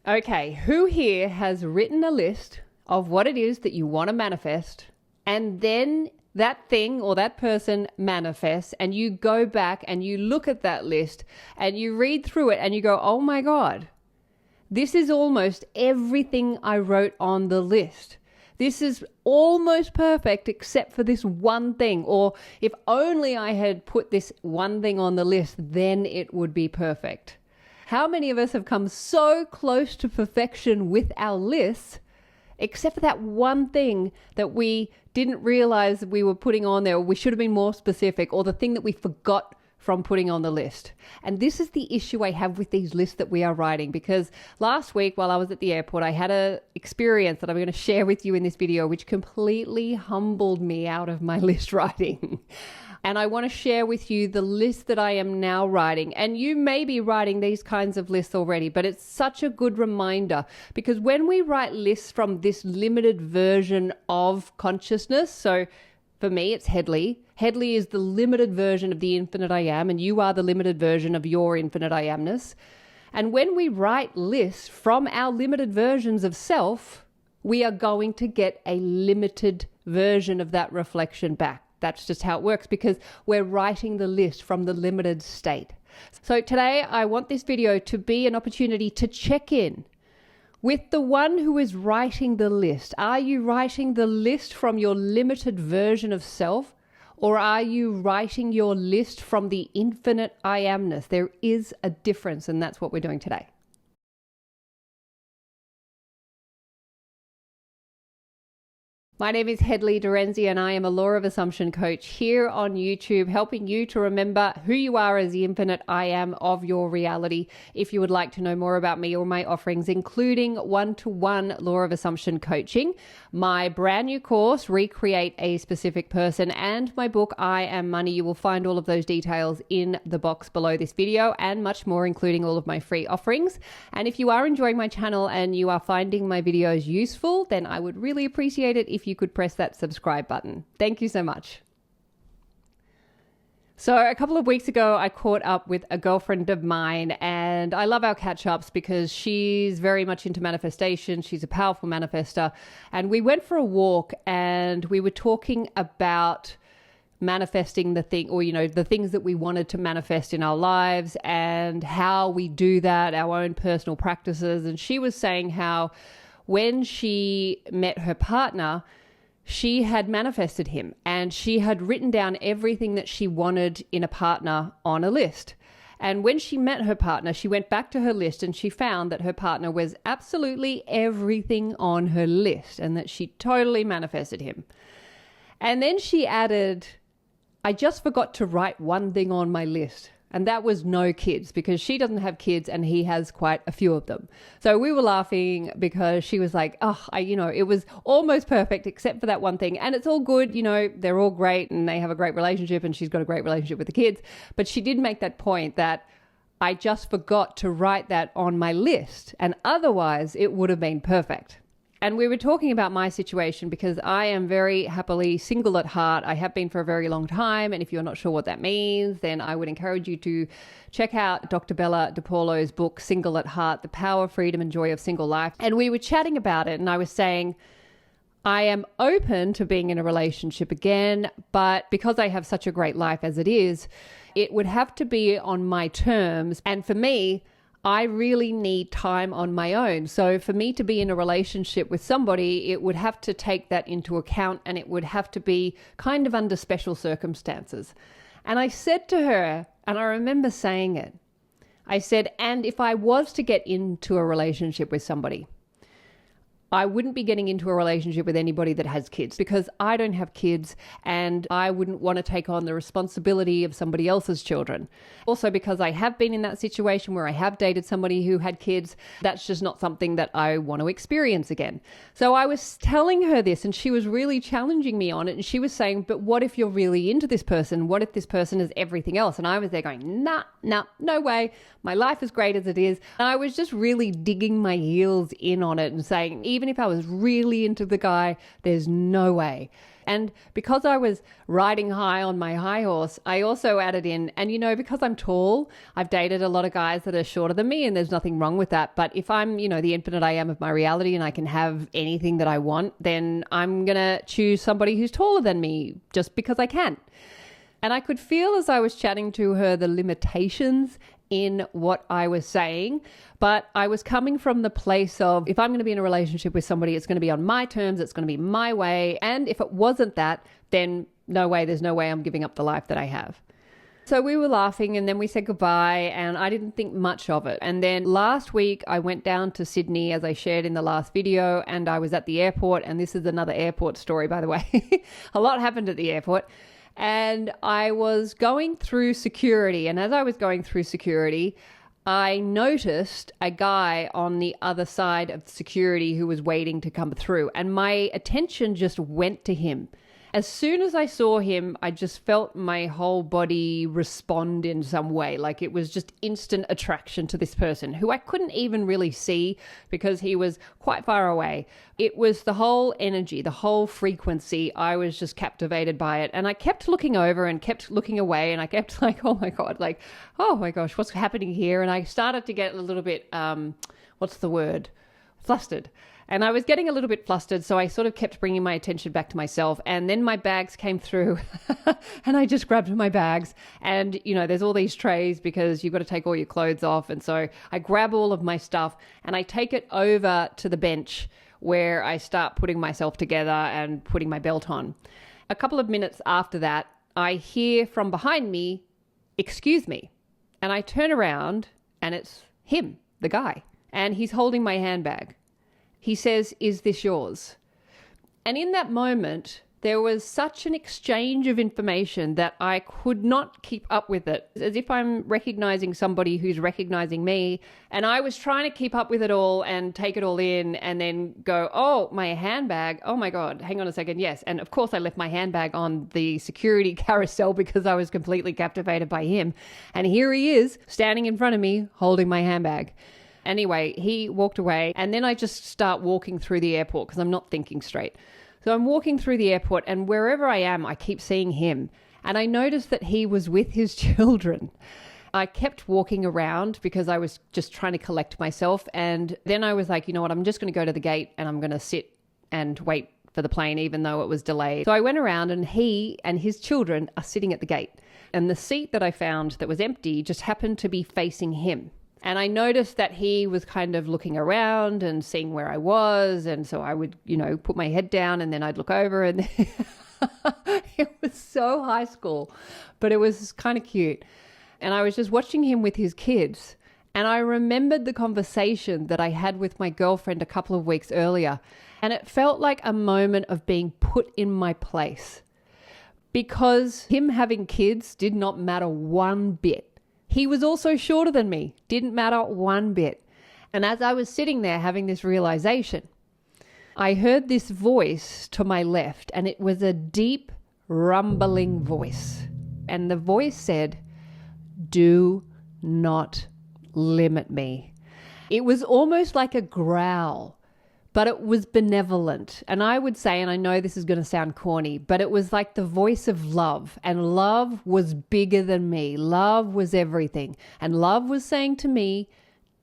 Okay, who here has written a list of what it is that you want to manifest, and then that thing or that person manifests, and you go back and you look at that list and you read through it and you go, oh my God, this is almost everything I wrote on the list. This is almost perfect except for this one thing. Or if only I had put this one thing on the list, then it would be perfect. How many of us have come so close to perfection with our lists, except for that one thing that we didn't realize we were putting on there, or we should have been more specific, or the thing that we forgot from putting on the list? And this is the issue I have with these lists that we are writing, because last week while I was at the airport, I had an experience that I'm going to share with you in this video, which completely humbled me out of my list writing. And I want to share with you the list that I am now writing. And you may be writing these kinds of lists already, but it's such a good reminder, because when we write lists from this limited version of consciousness, so for me, it's Hedley. Hedley is the limited version of the infinite I am, and you are the limited version of your infinite I amness. And when we write lists from our limited versions of self, we are going to get a limited version of that reflection back. That's just how it works, because we're writing the list from the limited state. So today, I want this video to be an opportunity to check in with the one who is writing the list. Are you writing the list from your limited version of self, or are you writing your list from the infinite I amness? There is a difference, and that's what we're doing today. My name is Hedley, and I am a Law of Assumption coach here on YouTube, helping you to remember who you are as the infinite I am of your reality. If you would like to know more about me or my offerings, including one-to-one Law of Assumption coaching, my brand new course, Recreate a Specific Person, and my book, I Am Money, you will find all of those details in the box below this video, and much more, including all of my free offerings. And if you are enjoying my channel and you are finding my videos useful, then I would really appreciate it if you could press that subscribe button. Thank you so much. So a couple of weeks ago, I caught up with a girlfriend of mine, and I love our catch-ups because she's very much into manifestation. She's a powerful manifester. And we went for a walk and we were talking about manifesting the thing, or, the things that we wanted to manifest in our lives and how we do that, our own personal practices. And she was saying how when she met her partner, she had manifested him, and she had written down everything that she wanted in a partner on a list. And when she met her partner, she went back to her list and she found that her partner was absolutely everything on her list, and that she totally manifested him. And then she added, I just forgot to write one thing on my list. And that was no kids, because she doesn't have kids and he has quite a few of them. So we were laughing because she was like, it was almost perfect except for that one thing. And it's all good, they're all great and they have a great relationship and she's got a great relationship with the kids. But she did make that point that I just forgot to write that on my list, and otherwise it would have been perfect. And we were talking about my situation because I am very happily single at heart. I have been for a very long time. And if you're not sure what that means, then I would encourage you to check out Dr. Bella DePaulo's book, Single at Heart, The Power, Freedom, and Joy of Single Life. And we were chatting about it, and I was saying, I am open to being in a relationship again, but because I have such a great life as it is, it would have to be on my terms. And for me, I really need time on my own. So for me to be in a relationship with somebody, it would have to take that into account, and it would have to be kind of under special circumstances. And I said to her, and I remember saying it, I said, and if I was to get into a relationship with somebody, I wouldn't be getting into a relationship with anybody that has kids, because I don't have kids and I wouldn't want to take on the responsibility of somebody else's children. Also, because I have been in that situation where I have dated somebody who had kids, that's just not something that I want to experience again. So I was telling her this, and she was really challenging me on it. And she was saying, but what if you're really into this person? What if this person is everything else? And I was there going, nah, no way. My life is great as it is. And I was just really digging my heels in on it and saying, even if I was really into the guy, there's no way. And because I was riding high on my high horse, I also added in, and because I'm tall, I've dated a lot of guys that are shorter than me, and there's nothing wrong with that. But if I'm, the infinite I am of my reality and I can have anything that I want, then I'm going to choose somebody who's taller than me just because I can. And I could feel as I was chatting to her the limitations in what I was saying, but I was coming from the place of, if I'm going to be in a relationship with somebody, it's going to be on my terms, it's going to be my way. And if it wasn't that, then no way, there's no way I'm giving up the life that I have. So we were laughing and then we said goodbye and I didn't think much of it. And then last week I went down to Sydney, as I shared in the last video, and I was at the airport. And this is another airport story, by the way. A lot happened at the airport. And I was going through security. And as I was going through security, I noticed a guy on the other side of security who was waiting to come through. And my attention just went to him. As soon as I saw him, I just felt my whole body respond in some way. Like it was just instant attraction to this person who I couldn't even really see because he was quite far away. It was the whole energy, the whole frequency. I was just captivated by it. And I kept looking over and kept looking away. And I kept like, oh my God, like, oh my gosh, what's happening here? And I started to get a little bit, flustered. And I was getting a little bit flustered, so I sort of kept bringing my attention back to myself. And then my bags came through and I just grabbed my bags. And, there's all these trays because you've got to take all your clothes off. And so I grab all of my stuff and I take it over to the bench where I start putting myself together and putting my belt on. A couple of minutes after that, I hear from behind me, "Excuse me." And I turn around and it's him, the guy, and he's holding my handbag. He says, "Is this yours?" And in that moment, there was such an exchange of information that I could not keep up with it. As if I'm recognizing somebody who's recognizing me. And I was trying to keep up with it all and take it all in and then go, oh, my handbag. Oh my God, hang on a second. Yes. And of course I left my handbag on the security carousel because I was completely captivated by him. And here he is standing in front of me holding my handbag. Anyway, he walked away and then I just start walking through the airport because I'm not thinking straight. So I'm walking through the airport and wherever I am, I keep seeing him. And I noticed that he was with his children. I kept walking around because I was just trying to collect myself. And then I was like, you know what, I'm just going to go to the gate and I'm going to sit and wait for the plane, even though it was delayed. So I went around and he and his children are sitting at the gate. And the seat that I found that was empty just happened to be facing him. And I noticed that he was kind of looking around and seeing where I was. And so I would, put my head down and then I'd look over and it was so high school, but it was kind of cute. And I was just watching him with his kids. And I remembered the conversation that I had with my girlfriend a couple of weeks earlier. And it felt like a moment of being put in my place because him having kids did not matter one bit. He was also shorter than me. Didn't matter one bit. And as I was sitting there having this realization, I heard this voice to my left, and it was a deep, rumbling voice. And the voice said, "Do not limit me." It was almost like a growl, but it was benevolent. And I would say, and I know this is going to sound corny, but it was like the voice of love. And love was bigger than me. Love was everything. And love was saying to me,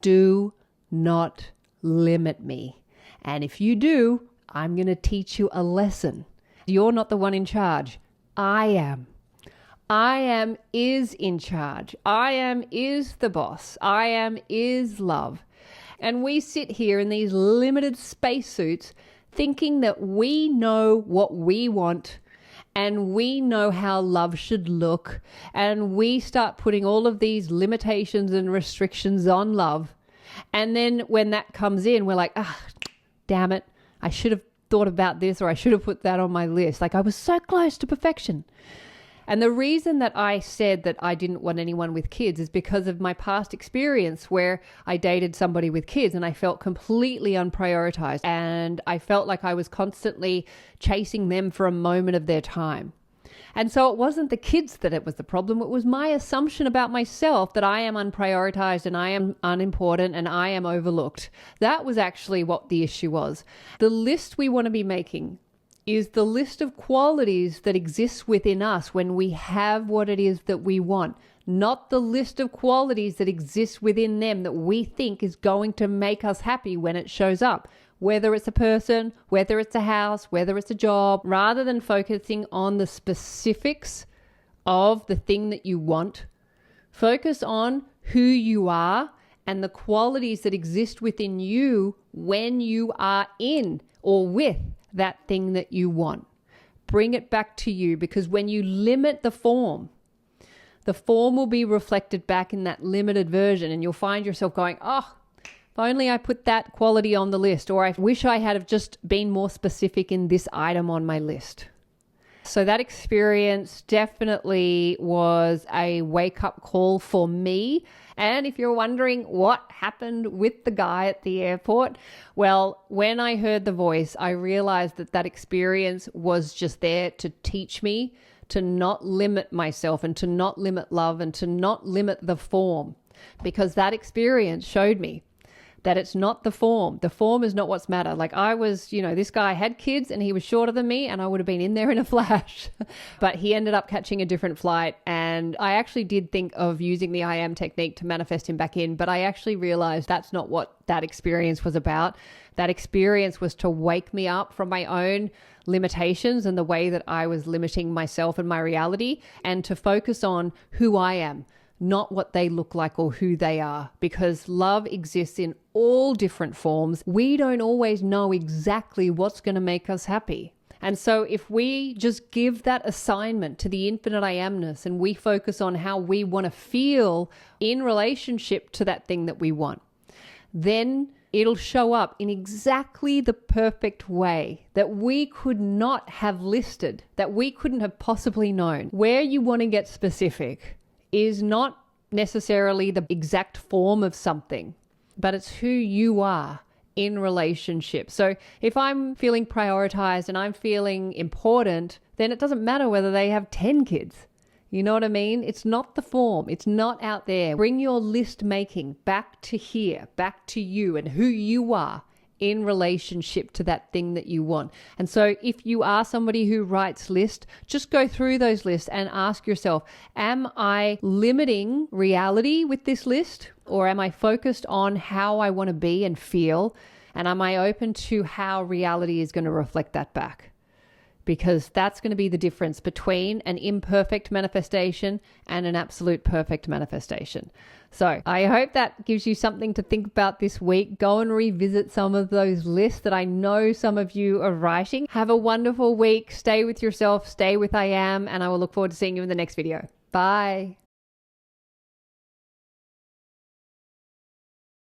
do not limit me. And if you do, I'm going to teach you a lesson. You're not the one in charge. I am. I am is in charge. I am is the boss. I am is love. And we sit here in these limited spacesuits thinking that we know what we want and we know how love should look. And we start putting all of these limitations and restrictions on love. And then when that comes in, we're like, damn it, I should have thought about this or I should have put that on my list. Like I was so close to perfection. And the reason that I said that I didn't want anyone with kids is because of my past experience where I dated somebody with kids and I felt completely unprioritized and I felt like I was constantly chasing them for a moment of their time. And so it wasn't the kids that it was the problem. It was my assumption about myself that I am unprioritized and I am unimportant and I am overlooked. That was actually what the issue was. The list we want to be making is the list of qualities that exists within us when we have what it is that we want, not the list of qualities that exist within them that we think is going to make us happy when it shows up. Whether it's a person, whether it's a house, whether it's a job, rather than focusing on the specifics of the thing that you want, focus on who you are and the qualities that exist within you when you are in or with that thing that you want. Bring it back to you, because when you limit the form will be reflected back in that limited version, and you'll find yourself going, oh, if only I put that quality on the list, or I wish I had have just been more specific in this item on my list. So that experience definitely was a wake-up call for me. And if you're wondering what happened with the guy at the airport, well, when I heard the voice, I realized that experience was just there to teach me to not limit myself and to not limit love and to not limit the form, because that experience showed me that it's not the form. The form is not what's matter. Like I was, this guy had kids and he was shorter than me and I would have been in there in a flash. But he ended up catching a different flight. And I actually did think of using the I am technique to manifest him back in. But I actually realized that's not what that experience was about. That experience was to wake me up from my own limitations and the way that I was limiting myself and my reality, and to focus on who I am, not what they look like or who they are, because love exists in all different forms. We don't always know exactly what's going to make us happy. And so if we just give that assignment to the infinite I amness and we focus on how we want to feel in relationship to that thing that we want, then it'll show up in exactly the perfect way that we could not have listed, that we couldn't have possibly known. Where you want to get specific is not necessarily the exact form of something, but it's who you are in relationship. So if I'm feeling prioritized and I'm feeling important, then it doesn't matter whether they have 10 kids. You know what I mean? It's not the form. It's not out there. Bring your list making back to here, back to you and who you are in relationship to that thing that you want. And so if you are somebody who writes lists, just go through those lists and ask yourself, am I limiting reality with this list? Or am I focused on how I want to be and feel? And am I open to how reality is going to reflect that back? Because that's going to be the difference between an imperfect manifestation and an absolute perfect manifestation. So I hope that gives you something to think about this week. Go and revisit some of those lists that I know some of you are writing. Have a wonderful week. Stay with yourself. Stay with I am. And I will look forward to seeing you in the next video. Bye.